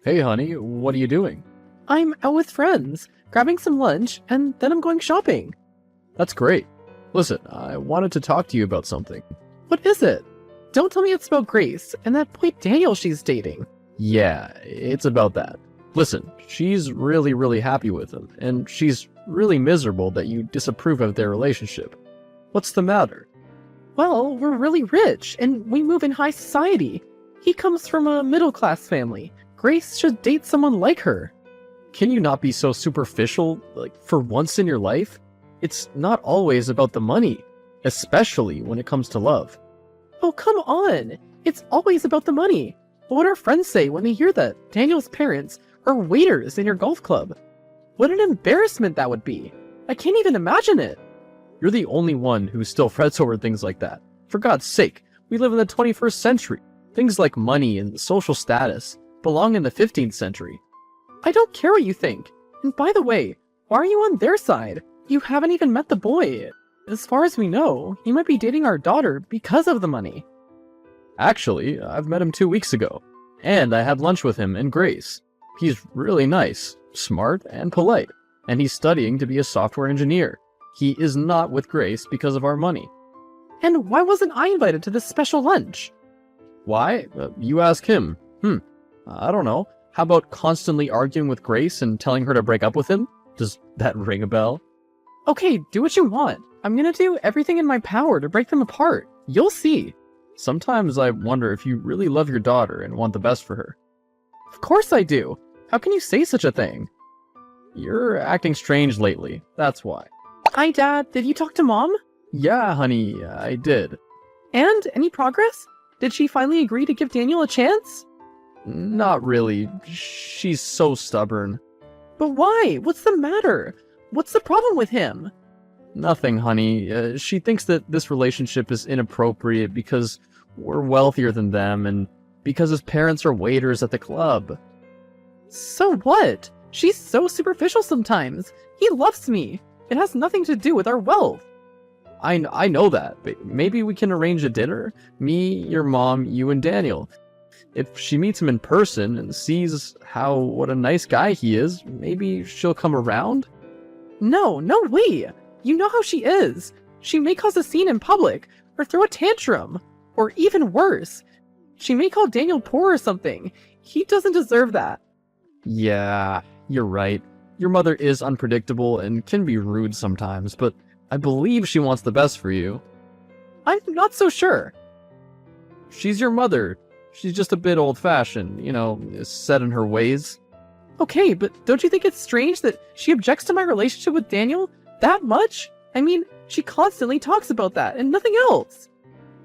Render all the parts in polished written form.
Hey honey, what are you doing? I'm out with friends, grabbing some lunch, and then I'm going shopping. That's great. Listen, I wanted to talk to you about something. What is it? Don't tell me it's about Grace and that boy Daniel she's dating. Yeah, it's about that. Listen, she's really happy with him, and she's really miserable that you disapprove of their relationship. What's the matter? Well, we're really rich, and we move in high society. He comes from a middle-class family. Grace should date someone like her. Can you not be so superficial, for once in your life? It's not always about the money, especially when it comes to love. Oh, come on! It's always about the money. What would our friends say when they hear that Daniel's parents are waiters in your golf club? What an embarrassment that would be. I can't even imagine it. You're the only one who still frets over things like that. For God's sake, we live in the 21st century. Things like money and social status belong in the 15th century. I don't care what you think. And by the way, why are you on their side? You haven't even met the boy. As far as we know, he might be dating our daughter because of the money. Actually, I've met him 2 weeks ago, and I had lunch with him and Grace. He's really nice, smart, and polite, and he's studying to be a software engineer. He is not with Grace because of our money. And why wasn't I invited to this special lunch? Why? You ask him. I don't know. How about constantly arguing with Grace and telling her to break up with him? Does that ring a bell? Okay, do what you want. I'm gonna do everything in my power to break them apart. You'll see. Sometimes I wonder if you really love your daughter and want the best for her. Of course I do. How can you say such a thing? You're acting strange lately, that's why. Hi, Dad. Did you talk to Mom? Yeah, honey, I did. And any progress? Did she finally agree to give Daniel a chance? Not really. She's so stubborn. But why? What's the matter? What's the problem with him? Nothing, honey. She thinks that this relationship is inappropriate because we're wealthier than them and because his parents are waiters at the club. So what? She's so superficial sometimes. He loves me. It has nothing to do with our wealth. I know that, but maybe we can arrange a dinner? Me, your mom, you, and Daniel. If she meets him in person and sees what a nice guy he is, maybe she'll come around? No way! You know how she is. She may cause a scene in public, or throw a tantrum, or even worse. She may call Daniel poor or something. He doesn't deserve that. Yeah, you're right. Your mother is unpredictable and can be rude sometimes, but I believe she wants the best for you. I'm not so sure. She's your mother. She's just a bit old-fashioned, set in her ways. Okay, but don't you think it's strange that she objects to my relationship with Daniel that much? I mean, she constantly talks about that and nothing else.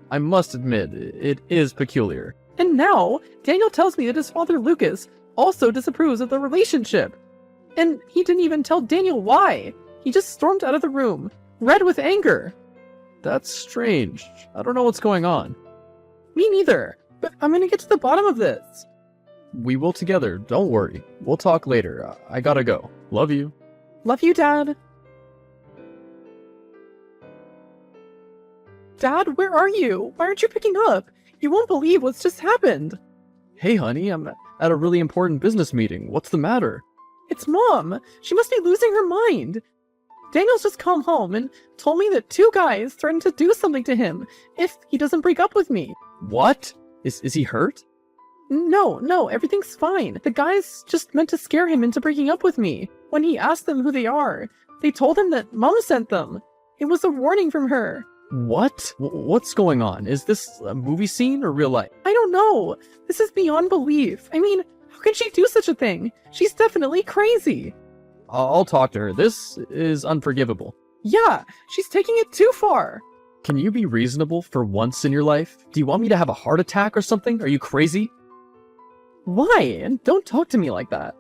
I must admit, it is peculiar. And now, Daniel tells me that his father Lucas also disapproves of the relationship. And he didn't even tell Daniel why. He just stormed out of the room, red with anger. That's strange. I don't know what's going on. Me neither, but I'm gonna get to the bottom of this. We will together, don't worry. We'll talk later. I gotta go. Love you. Love you, Dad. Dad, where are you? Why aren't you picking up? You won't believe what's just happened. Hey, honey, I'm at a really important business meeting. What's the matter? It's Mom. She must be losing her mind. Daniel's just come home and told me that 2 guys threatened to do something to him if he doesn't break up with me. What? Is he hurt? No, everything's fine. The guys just meant to scare him into breaking up with me. When he asked them who they are, they told him that Mom sent them. It was a warning from her. What? What's going on? Is this a movie scene or real life? I don't know. This is beyond belief. I mean, how can she do such a thing? She's definitely crazy. I'll talk to her. This is unforgivable. Yeah, she's taking it too far. Can you be reasonable for once in your life? Do you want me to have a heart attack or something? Are you crazy? Why? And don't talk to me like that.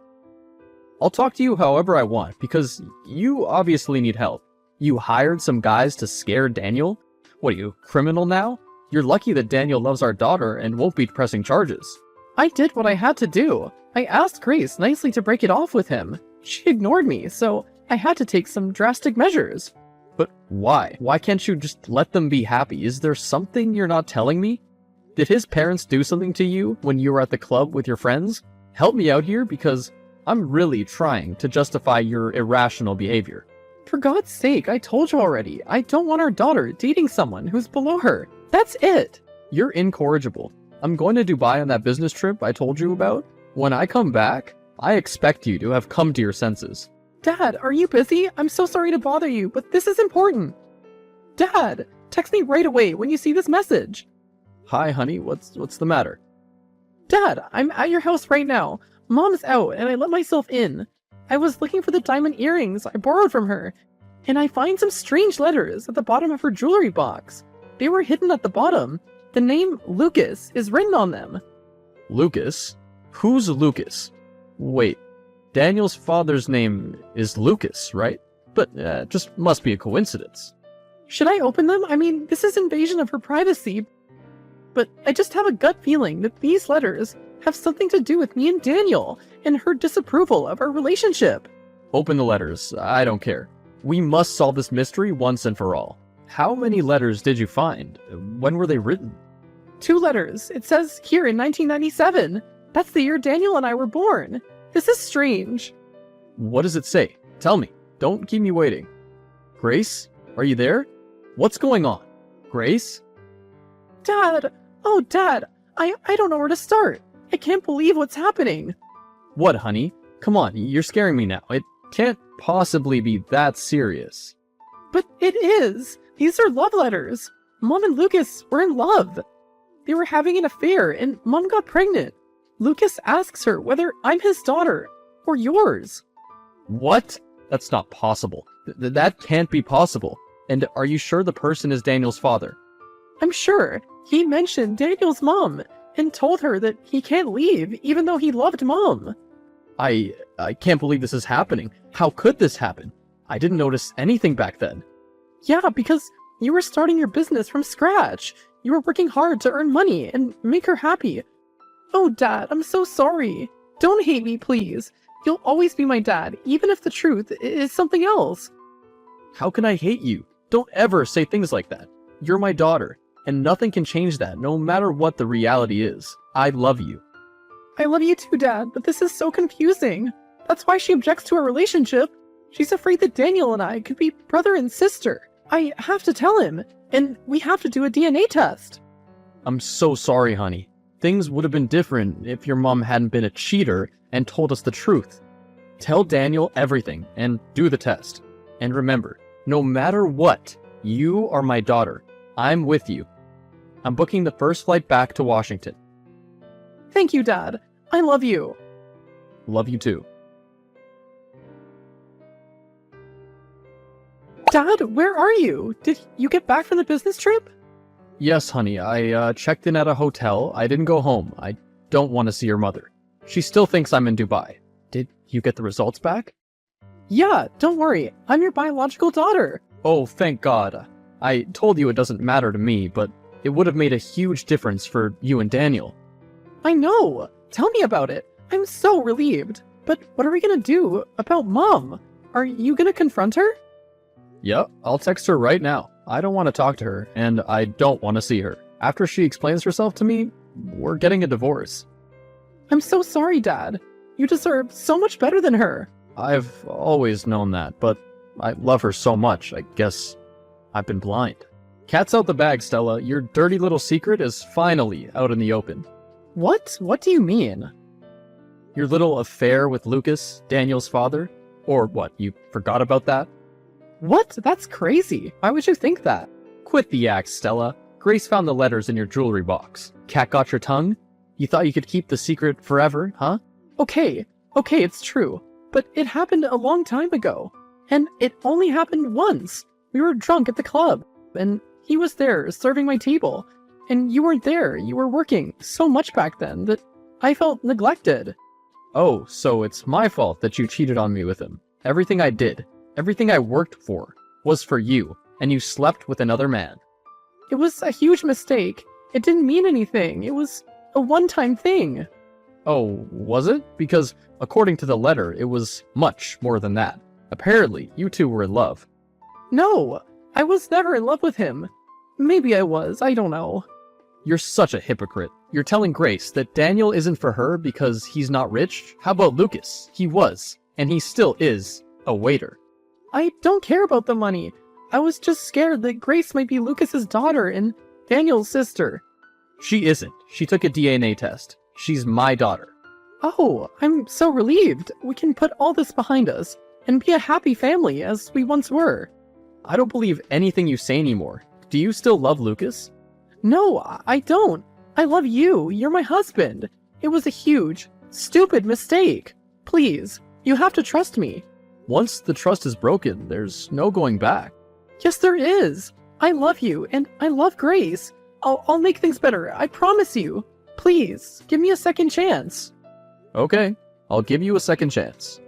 I'll talk to you however I want, because you obviously need help. You hired some guys to scare Daniel? What are you, criminal now? You're lucky that Daniel loves our daughter and won't be pressing charges. I did what I had to do. I asked Grace nicely to break it off with him. She ignored me, so I had to take some drastic measures. But why? Why can't you just let them be happy? Is there something you're not telling me? Did his parents do something to you when you were at the club with your friends? Help me out here because I'm really trying to justify your irrational behavior. For God's sake, I told you already. I don't want our daughter dating someone who's below her. That's it. You're incorrigible. I'm going to Dubai on that business trip I told you about. When I come back, I expect you to have come to your senses. Dad, are you busy? I'm so sorry to bother you, but this is important. Dad, text me right away when you see this message. Hi, honey, what's the matter? Dad, I'm at your house right now. Mom's out and I let myself in. I was looking for the diamond earrings I borrowed from her, and I find some strange letters at the bottom of her jewelry box. They were hidden at the bottom. The name Lucas is written on them. Lucas? Who's Lucas? Wait, Daniel's father's name is Lucas, right? But just must be a coincidence. Should I open them? I mean, this is invasion of her privacy. But I just have a gut feeling that these letters have something to do with me and Daniel and her disapproval of our relationship. Open the letters. I don't care. We must solve this mystery once and for all. How many letters did you find? When were they written? 2 letters. It says here in 1997. That's the year Daniel and I were born. This is strange. What does it say? Tell me. Don't keep me waiting. Grace? Are you there? What's going on? Grace? Dad! Oh, Dad! I don't know where to start. I can't believe what's happening. What, honey? Come on, you're scaring me now. It can't possibly be that serious. But it is. These are love letters. Mom and Lucas were in love. They were having an affair and Mom got pregnant. Lucas asks her whether I'm his daughter or yours. What? That's not possible. That can't be possible. And are you sure the person is Daniel's father? I'm sure. He mentioned Daniel's mom and told her that he can't leave even though he loved Mom. I can't believe this is happening. How could this happen? I didn't notice anything back then. Yeah, because you were starting your business from scratch. You were working hard to earn money and make her happy. Oh, Dad, I'm so sorry. Don't hate me, please. You'll always be my dad, even if the truth is something else. How can I hate you? Don't ever say things like that. You're my daughter, and nothing can change that, no matter what the reality is. I love you. I love you too, Dad, but this is so confusing. That's why she objects to our relationship. She's afraid that Daniel and I could be brother and sister. I have to tell him, and we have to do a DNA test. I'm so sorry, honey. Things would have been different if your mom hadn't been a cheater and told us the truth. Tell Daniel everything and do the test. And remember, no matter what, you are my daughter. I'm with you. I'm booking the first flight back to Washington. Thank you, Dad. I love you. Love you too. Dad, where are you? Did you get back from the business trip? Yes, honey, I checked in at a hotel. I didn't go home. I don't want to see your mother. She still thinks I'm in Dubai. Did you get the results back? Yeah, don't worry. I'm your biological daughter. Oh, thank God. I told you it doesn't matter to me, but it would have made a huge difference for you and Daniel. I know. Tell me about it. I'm so relieved. But what are we gonna do about Mom? Are you gonna confront her? Yep, I'll text her right now. I don't want to talk to her, and I don't want to see her. After she explains herself to me, we're getting a divorce. I'm so sorry, Dad. You deserve so much better than her. I've always known that, but I love her so much, I guess I've been blind. Cat's out the bag, Stella. Your dirty little secret is finally out in the open. What? What do you mean? Your little affair with Lucas, Daniel's father? Or what, you forgot about that? What? That's crazy. Why would you think that? Quit the act, Stella. Grace found the letters in your jewelry box. Cat got your tongue? You thought you could keep the secret forever, huh? Okay, it's true. But it happened a long time ago. And it only happened once. We were drunk at the club, and he was there serving my table. And you weren't there. You were working so much back then that I felt neglected. Oh, so it's my fault that you cheated on me with him. Everything I did, everything I worked for, was for you, and you slept with another man. It was a huge mistake. It didn't mean anything. It was a one-time thing. Oh, was it? Because according to the letter, it was much more than that. Apparently, you two were in love. No, I was never in love with him. Maybe I was, I don't know. You're such a hypocrite. You're telling Grace that Daniel isn't for her because he's not rich? How about Lucas? He was, and he still is, a waiter. I don't care about the money. I was just scared that Grace might be Lucas's daughter and Daniel's sister. She isn't. She took a DNA test. She's my daughter. Oh, I'm so relieved. We can put all this behind us and be a happy family as we once were. I don't believe anything you say anymore. Do you still love Lucas? No, I don't. I love you. You're my husband. It was a huge, stupid mistake. Please, you have to trust me. Once the trust is broken, there's no going back. Yes, there is. I love you, and I love Grace. I'll make things better. I promise you. Please, give me a second chance. Okay, I'll give you a second chance.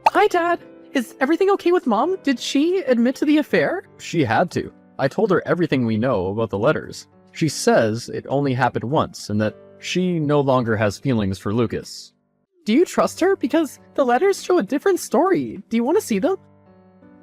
Hi, Dad. Is everything okay with Mom? Did she admit to the affair? She had to. I told her everything we know about the letters. She says it only happened once and that she no longer has feelings for Lucas. Do you trust her? Because the letters show a different story. Do you want to see them?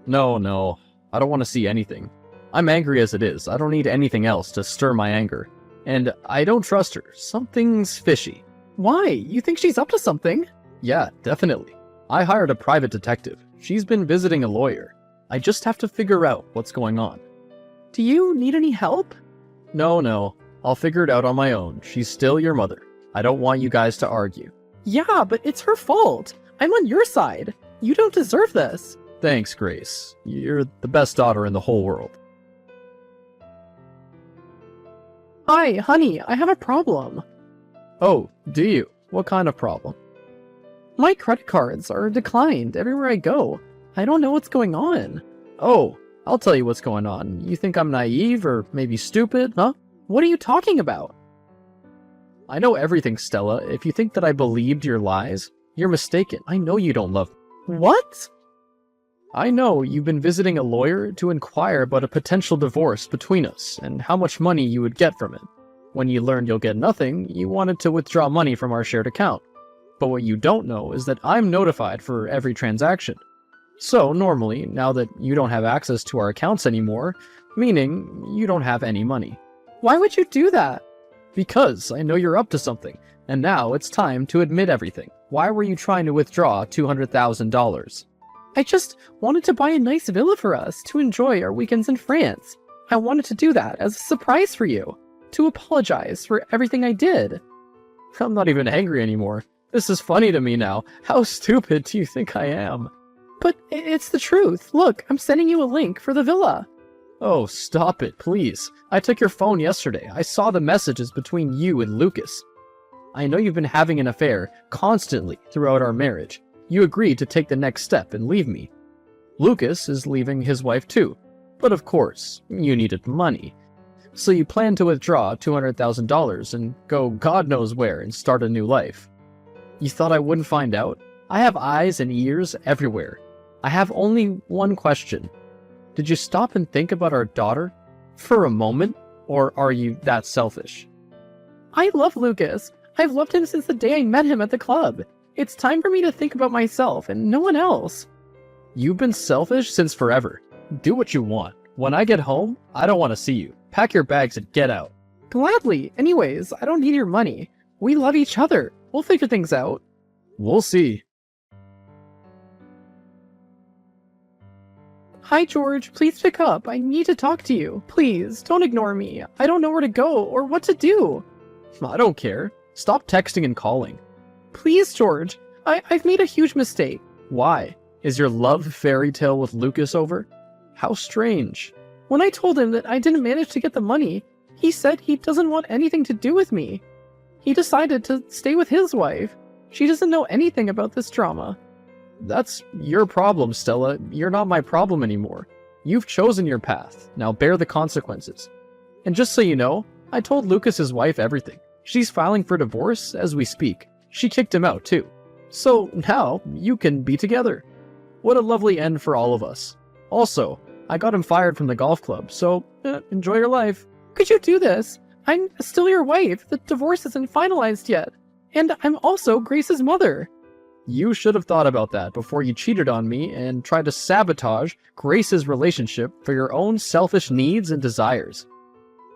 No. I don't want to see anything. I'm angry as it is. I don't need anything else to stir my anger. And I don't trust her. Something's fishy. Why? You think she's up to something? Yeah, definitely. I hired a private detective. She's been visiting a lawyer. I just have to figure out what's going on. Do you need any help? No. I'll figure it out on my own. She's still your mother. I don't want you guys to argue. Yeah, but it's her fault. I'm on your side. You don't deserve this. Thanks, Grace. You're the best daughter in the whole world. Hi, honey, I have a problem. Oh, do you? What kind of problem? My credit cards are declined everywhere I go. I don't know what's going on. Oh, I'll tell you what's going on. You think I'm naive or maybe stupid, huh? What are you talking about? I know everything, Stella. If you think that I believed your lies, you're mistaken. I know you don't love me. What? I know you've been visiting a lawyer to inquire about a potential divorce between us and how much money you would get from it. When you learned you'll get nothing, you wanted to withdraw money from our shared account. But what you don't know is that I'm notified for every transaction. So normally, now that you don't have access to our accounts anymore, meaning you don't have any money. Why would you do that? Because I know you're up to something, and now it's time to admit everything. Why were you trying to withdraw $200,000? I just wanted to buy a nice villa for us to enjoy our weekends in France. I wanted to do that as a surprise for you, to apologize for everything I did. I'm not even angry anymore. This is funny to me now. How stupid do you think I am? But it's the truth. Look, I'm sending you a link for the villa. Oh, stop it, please. I took your phone yesterday. I saw the messages between you and Lucas. I know you've been having an affair constantly throughout our marriage. You agreed to take the next step and leave me. Lucas is leaving his wife too. But of course, you needed money. So you planned to withdraw $200,000 and go God knows where and start a new life. You thought I wouldn't find out? I have eyes and ears everywhere. I have only one question. Did you stop and think about our daughter for a moment? Or are you that selfish? I love Lucas. I've loved him since the day I met him at the club. It's time for me to think about myself and no one else. You've been selfish since forever. Do what you want. When I get home, I don't want to see you. Pack your bags and get out. Gladly. Anyways, I don't need your money. We love each other. We'll figure things out. We'll see. Hi, George. Please pick up. I need to talk to you. Please, don't ignore me. I don't know where to go or what to do. I don't care. Stop texting and calling. Please, George. I've made a huge mistake. Why? Is your love fairy tale with Lucas over? How strange. When I told him that I didn't manage to get the money, he said he doesn't want anything to do with me. He decided to stay with his wife. She doesn't know anything about this drama. That's your problem, Stella. You're not my problem anymore. You've chosen your path. Now bear the consequences. And just so you know, I told Lucas's wife everything. She's filing for divorce as we speak. She kicked him out too. So now you can be together. What a lovely end for all of us. Also, I got him fired from the golf club, so enjoy your life. Could you do this? I'm still your wife. The divorce isn't finalized yet. And I'm also Grace's mother. You should have thought about that before you cheated on me and tried to sabotage Grace's relationship for your own selfish needs and desires.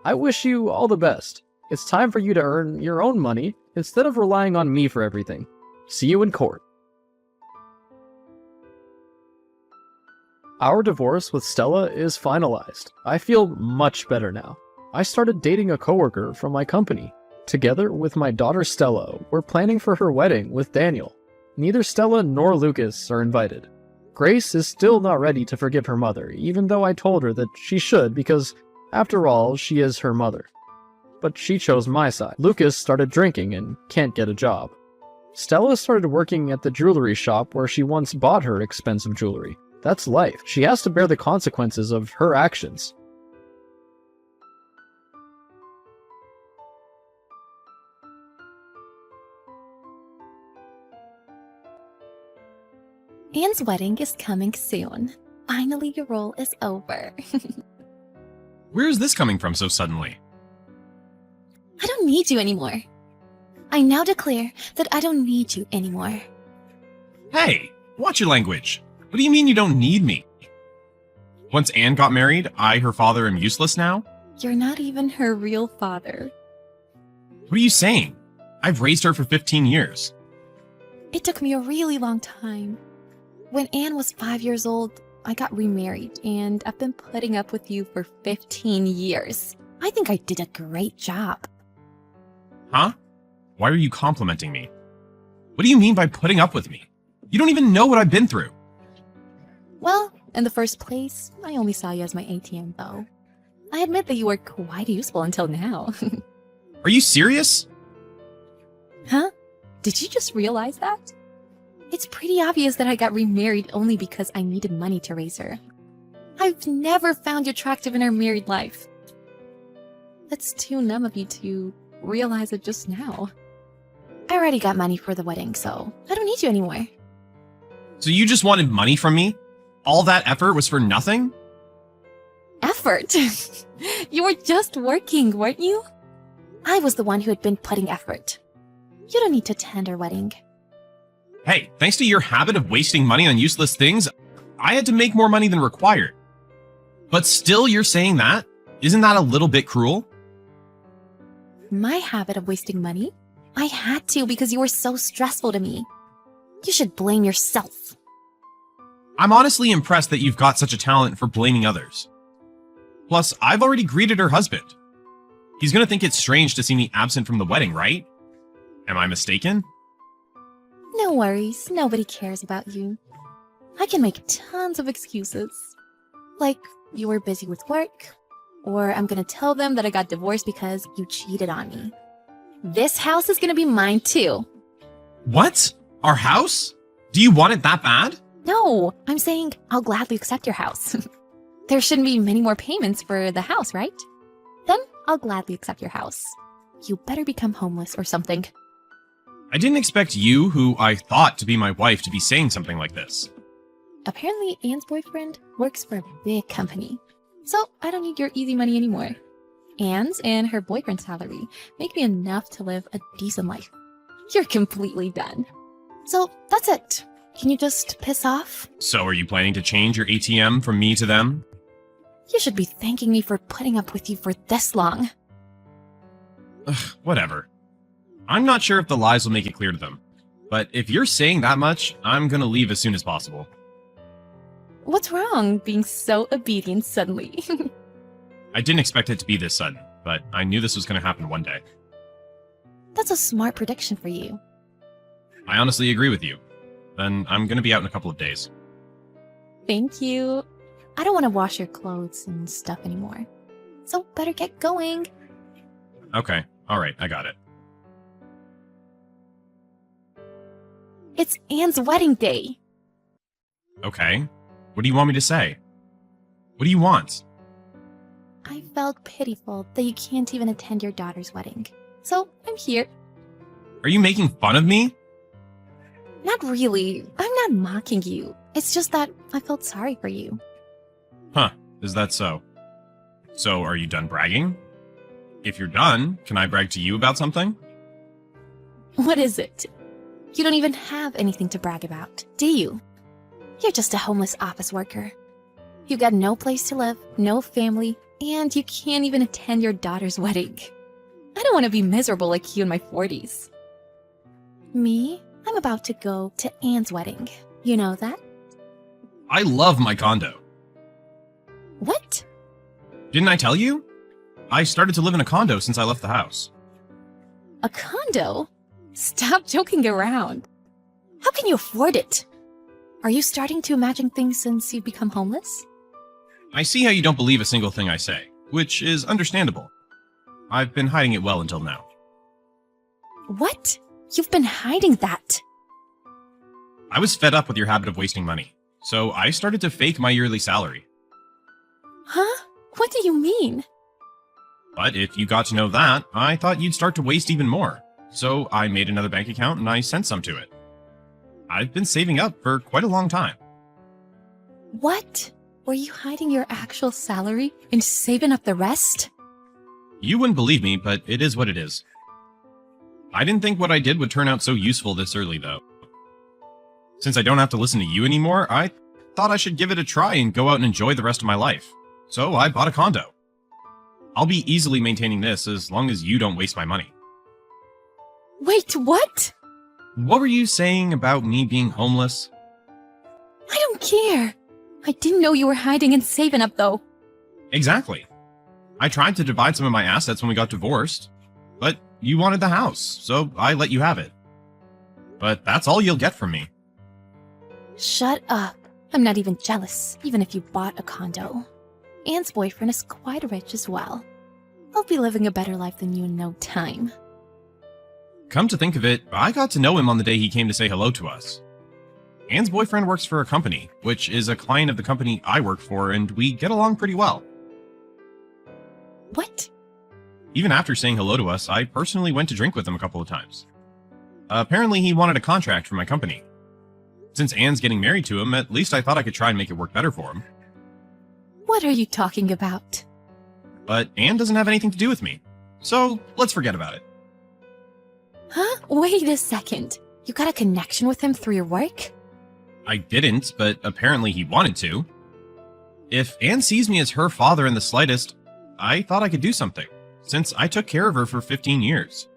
I wish you all the best. It's time for you to earn your own money instead of relying on me for everything. See you in court. Our divorce with Stella is finalized. I feel much better now. I started dating a coworker from my company. Together with my daughter Stella, we're planning for her wedding with Daniel. Neither Stella nor Lucas are invited. Grace is still not ready to forgive her mother, even though I told her that she should because, after all, she is her mother. But she chose my side. Lucas started drinking and can't get a job. Stella started working at the jewelry shop where she once bought her expensive jewelry. That's life. She has to bear the consequences of her actions. Anne's wedding is coming soon. Finally, your role is over. Where is this coming from so suddenly? I don't need you anymore. I now declare that I don't need you anymore. Hey, watch your language. What do you mean you don't need me? Once Anne got married, I, her father, am useless now? You're not even her real father. What are you saying? I've raised her for 15 years. It took me a really long time. When Anne was 5 years old, I got remarried, and I've been putting up with you for 15 years. I think I did a great job. Huh? Why are you complimenting me? What do you mean by putting up with me? You don't even know what I've been through. Well, in the first place, I only saw you as my ATM, though. I admit that you were quite useful until now. Are you serious? Huh? Did you just realize that? It's pretty obvious that I got remarried only because I needed money to raise her. I've never found you attractive in our married life. That's too numb of you to realize it just now. I already got money for the wedding, so I don't need you anymore. So you just wanted money from me? All that effort was for nothing? Effort? You were just working, weren't you? I was the one who had been putting effort. You don't need to attend our wedding. Hey, thanks to your habit of wasting money on useless things, I had to make more money than required. But still you're saying that? Isn't that a little bit cruel? My habit of wasting money? I had to because you were so stressful to me. You should blame yourself. I'm honestly impressed that you've got such a talent for blaming others. Plus, I've already greeted her husband. He's gonna think it's strange to see me absent from the wedding, right? Am I mistaken? No worries, nobody cares about you. I can make tons of excuses. Like, you were busy with work, or I'm gonna tell them that I got divorced because you cheated on me. This house is gonna be mine too. What? Our house? Do you want it that bad? No, I'm saying I'll gladly accept your house. There shouldn't be many more payments for the house, right? Then I'll gladly accept your house. You better become homeless or something. I didn't expect you, who I thought to be my wife, to be saying something like this. Apparently, Anne's boyfriend works for a big company, so I don't need your easy money anymore. Anne's and her boyfriend's salary make me enough to live a decent life. You're completely done. So that's it. Can you just piss off? So are you planning to change your ATM from me to them? You should be thanking me for putting up with you for this long. Ugh, whatever. I'm not sure if the lies will make it clear to them. But if you're saying that much, I'm gonna leave as soon as possible. What's wrong being so obedient suddenly? I didn't expect it to be this sudden, but I knew this was gonna happen one day. That's a smart prediction for you. I honestly agree with you. Then I'm gonna be out in a couple of days. Thank you. I don't want to wash your clothes and stuff anymore. So better get going. Okay, alright, I got it. It's Anne's wedding day. Okay, what do you want me to say? What do you want? I felt pitiful that you can't even attend your daughter's wedding. So I'm here. Are you making fun of me? Not really. I'm not mocking you. It's just that I felt sorry for you. Huh, is that so? So are you done bragging? If you're done, can I brag to you about something? What is it? You don't even have anything to brag about, do you? You're just a homeless office worker. You've got no place to live, no family, And you can't even attend your daughter's wedding. I don't want to be miserable like you in my 40s. Me? I'm about to go to Anne's wedding. You know that? I love my condo. What? Didn't I tell you? I started to live in a condo since I left the house. A condo? Stop joking around. How can you afford it? Are you starting to imagine things since you've become homeless? I see how you don't believe a single thing I say, which is understandable. I've been hiding it well until now. What? You've been hiding that. I was fed up with your habit of wasting money, so I started to fake my yearly salary. Huh? What do you mean? But if you got to know that, I thought you'd start to waste even more. So I made another bank account and I sent some to it. I've been saving up for quite a long time. What? Were you hiding your actual salary and saving up the rest? You wouldn't believe me, but it is what it is. I didn't think what I did would turn out so useful this early, though. Since I don't have to listen to you anymore, I thought I should give it a try and go out and enjoy the rest of my life. So I bought a condo. I'll be easily maintaining this as long as you don't waste my money. Wait, what? What were you saying about me being homeless? I don't care. I didn't know you were hiding and saving up, though. Exactly. I tried to divide some of my assets when we got divorced, but you wanted the house, so I let you have it. But that's all you'll get from me. Shut up. I'm not even jealous, even if you bought a condo. Anne's boyfriend is quite rich as well. I'll be living a better life than you in no time. Come to think of it, I got to know him on the day he came to say hello to us. Anne's boyfriend works for a company, which is a client of the company I work for, and we get along pretty well. What? Even after saying hello to us, I personally went to drink with him a couple of times. Apparently he wanted a contract for my company. Since Anne's getting married to him, at least I thought I could try and make it work better for him. What are you talking about? But Anne doesn't have anything to do with me, so let's forget about it. Huh? Wait a second. You got a connection with him through your work? I didn't, but apparently he wanted to. If Anne sees me as her father in the slightest, I thought I could do something, since I took care of her for 15 years.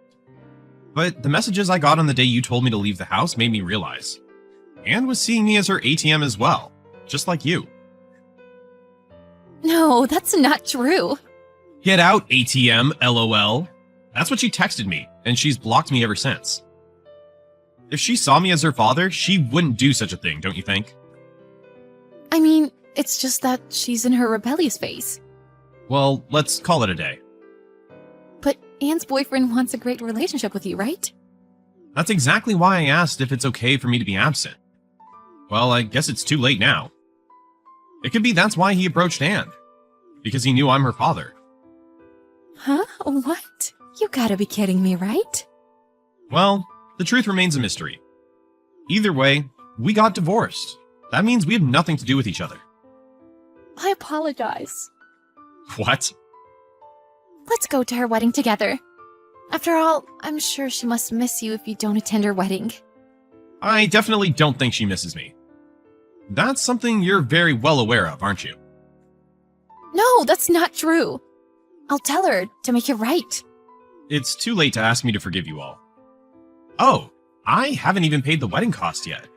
But the messages I got on the day you told me to leave the house made me realize Anne was seeing me as her ATM as well, just like you. No, that's not true. Get out, ATM, LOL. That's what she texted me, and she's blocked me ever since. If she saw me as her father, she wouldn't do such a thing, don't you think? I mean, it's just that she's in her rebellious phase. Well, let's call it a day. But Anne's boyfriend wants a great relationship with you, right? That's exactly why I asked if it's okay for me to be absent. Well, I guess it's too late now. It could be that's why he approached Anne. Because he knew I'm her father. Huh? What? You gotta be kidding me, right? Well, the truth remains a mystery. Either way, we got divorced. That means we have nothing to do with each other. I apologize. What? Let's go to her wedding together. After all, I'm sure she must miss you if you don't attend her wedding. I definitely don't think she misses me. That's something you're very well aware of, aren't you? No, that's not true. I'll tell her to make it right. It's too late to ask me to forgive you all. Oh, I haven't even paid the wedding cost yet.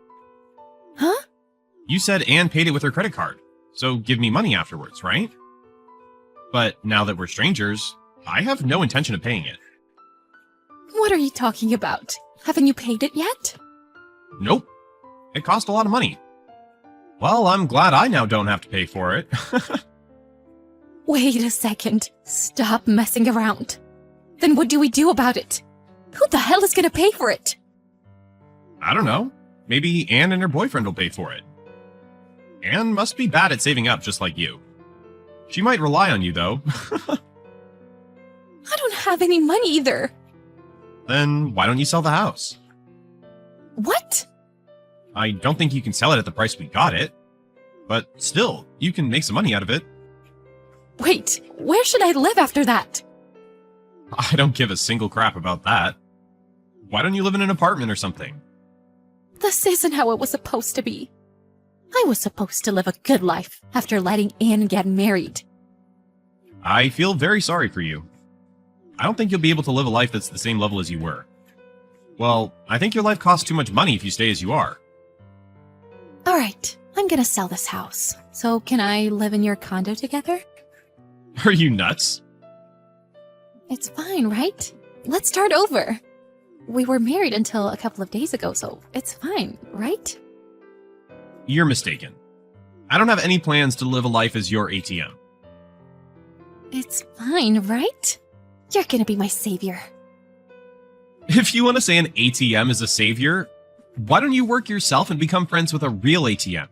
Huh? You said Anne paid it with her credit card, so give me money afterwards, right? But now that we're strangers, I have no intention of paying it. What are you talking about? Haven't you paid it yet? Nope. It cost a lot of money. Well, I'm glad I now don't have to pay for it. Wait a second. Stop messing around. Then what do we do about it? Who the hell is gonna pay for it? I don't know. Maybe Anne and her boyfriend will pay for it. Anne must be bad at saving up just like you. She might rely on you, though. I don't have any money either. Then why don't you sell the house? What? I don't think you can sell it at the price we got it. But still, you can make some money out of it. Wait, where should I live after that? I don't give a single crap about that. Why don't you live in an apartment or something? This isn't how it was supposed to be. I was supposed to live a good life after letting Anne get married. I feel very sorry for you. I don't think you'll be able to live a life that's the same level as you were. Well, I think your life costs too much money if you stay as you are. Alright, I'm gonna sell this house. So can I live in your condo together? Are you nuts? It's fine, right? Let's start over. We were married until a couple of days ago, so it's fine, right? You're mistaken. I don't have any plans to live a life as your ATM. It's fine, right? You're gonna be my savior. If you want to say an ATM is a savior, why don't you work yourself and become friends with a real ATM?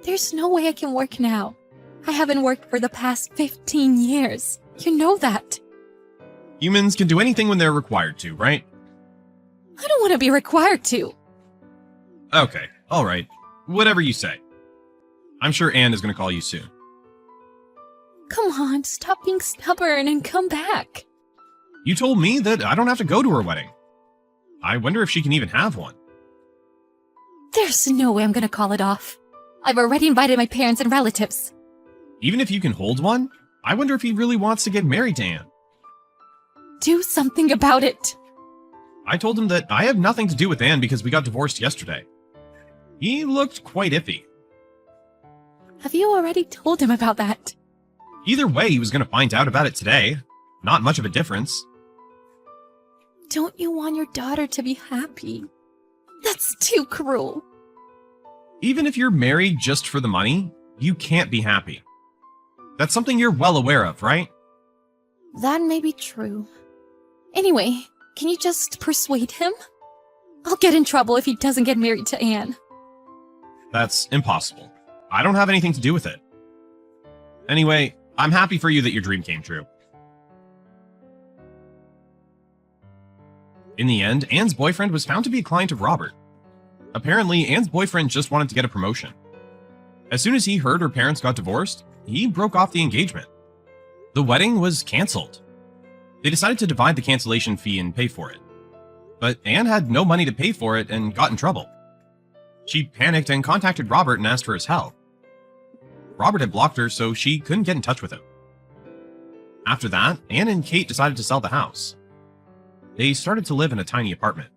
There's no way I can work now. I haven't worked for the past 15 years. You know that. Humans can do anything when they're required to, right? I don't want to be required to. Okay, alright. Whatever you say. I'm sure Anne is going to call you soon. Come on, stop being stubborn and come back. You told me that I don't have to go to her wedding. I wonder if she can even have one. There's no way I'm gonna call it off. I've already invited my parents and relatives. Even if you can hold one, I wonder if he really wants to get married to Anne. Do something about it. I told him that I have nothing to do with Anne because we got divorced yesterday. He looked quite iffy. Have you already told him about that? Either way, he was going to find out about it today. Not much of a difference. Don't you want your daughter to be happy? That's too cruel. Even if you're married just for the money, you can't be happy. That's something you're well aware of, right? That may be true. Anyway, can you just persuade him? I'll get in trouble if he doesn't get married to Anne. That's impossible. I don't have anything to do with it. Anyway, I'm happy for you that your dream came true. In the end, Anne's boyfriend was found to be a client of Robert. Apparently, Anne's boyfriend just wanted to get a promotion. As soon as he heard her parents got divorced, he broke off the engagement. The wedding was canceled. They decided to divide the cancellation fee and pay for it. But Anne had no money to pay for it and got in trouble. She panicked and contacted Robert and asked for his help. Robert had blocked her, so she couldn't get in touch with him. After that, Anne and Kate decided to sell the house. They started to live in a tiny apartment.